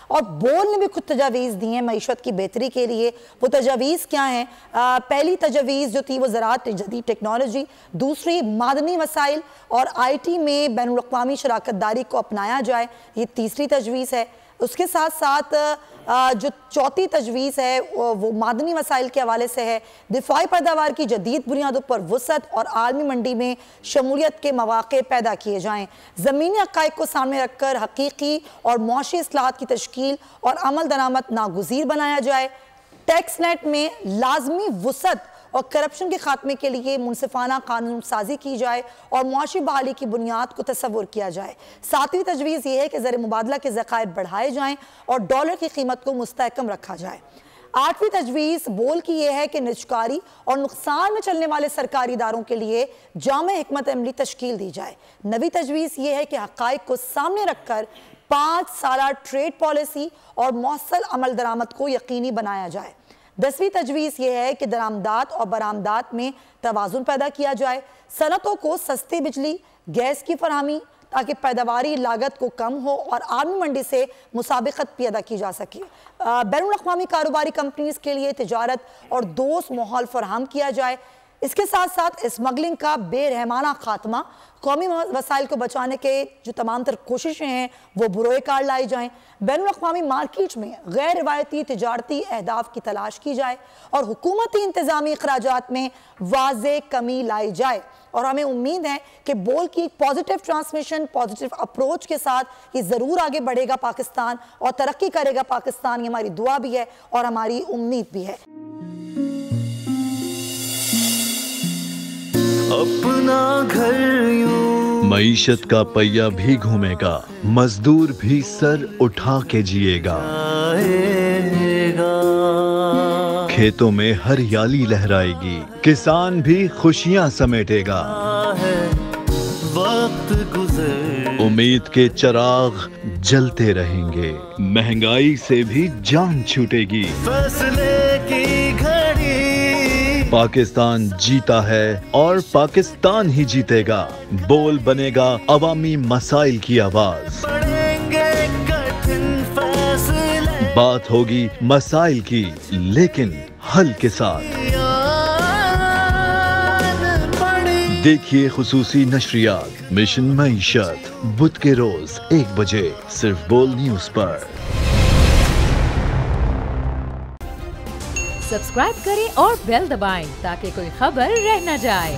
और बोल ने भी खुद तजावीज़ दी हैं मईशत की बेहतरी के लिए। वो तजावीज़ क्या हैं? पहली तजावीज़ जो थी वो ज़राअत जदीद टेक्नोलॉजी, दूसरी मादनी वसाइल और IT में बैनुल अक़वामी शराकत दारी को अपनाया जाए, ये तीसरी तजवीज़ है। उसके साथ साथ जो चौथी तजवीज़ है वो मादनी वसाइल के हवाले से है। दिफाई पैदावार की जदीद बुनियादों पर वसअत और आलमी मंडी में शमूलियत के मौक़े पैदा किए जाएँ। ज़मीनी हक़ाइक़ को सामने रखकर हकीकी और मुआशी इस्लाहात की तश्कील और अमल दरामद नागुज़ीर बनाया जाए। टैक्स नेट में लाजमी वसअत और करप्शन के खात्मे के लिए मुनसिफाना कानून साजी की जाए और मुआशी बहाली की बुनियाद को तसव्वुर किया जाए। सातवीं तजवीज़ ये है कि ज़र मुबादला के ज़खायर बढ़ाए जाएँ और डॉलर की कीमत को मुस्तहकम रखा जाए। आठवीं तजवीज़ बोल की यह है कि निजकारी और नुकसान में चलने वाले सरकारी इदारों के लिए जामे हिकमत अमली तश्कील दी जाए। नवी तजवीज़ ये है कि हक़ाइक़ को सामने रखकर 5 साला ट्रेड पॉलिसी और मौसल अमल दरामद को यकीनी बनाया जाए। 10वीं तजवीज़ यह है कि दरामदात और बरामदात में तवाज़ुन पैदा किया जाए। सनतों को सस्ती बिजली गैस की फरहमी ताकि पैदावारी लागत को कम हो और आलमी मंडी से मुसाबिकत पैदा की जा सके। बैनुल अक़वामी कारोबारी कंपनीज़ के लिए तिजारत और दोस्त माहौल फराहम किया जाए। इसके साथ साथ स्मगलिंग का बेरहमाना खात्मा, कौमी वसाइल को बचाने के जो तमाम तर कोशिशें हैं वो बुरोए कार लाई जाएँ। बैनुल अक़वामी मार्केट में गैर रिवायती तिजारती अहदाफ की तलाश की जाए और हुकूमती इंतज़ामी अखराजात में वाज़े कमी लाई जाए। और हमें उम्मीद है कि बोल की पॉजिटिव ट्रांसमिशन, पॉजिटिव अप्रोच के साथ ये ज़रूर आगे बढ़ेगा पाकिस्तान और तरक्की करेगा पाकिस्तान। ये हमारी दुआ भी है और हमारी उम्मीद भी है। अपना घर यूं मईशत का पहिया भी घूमेगा, मजदूर भी सर उठा के जिएगा। खेतों में हरियाली लहराएगी, किसान भी खुशियां समेटेगा। वक्त गुजर उम्मीद के चिराग जलते रहेंगे, महंगाई से भी जान छूटेगी। फैसले की घड़ी पाकिस्तान जीता है और पाकिस्तान ही जीतेगा। बोल बनेगा अवामी मसाइल की आवाज। पड़ेंगे कठिन फैसले, बात होगी मसाइल की लेकिन हल के साथ। देखिए खुसूसी नशरियात मिशन मईशत बुध के रोज 1 बजे सिर्फ बोल न्यूज पर। सब्सक्राइब करें और बेल दबाएं ताकि कोई खबर रह न जाए।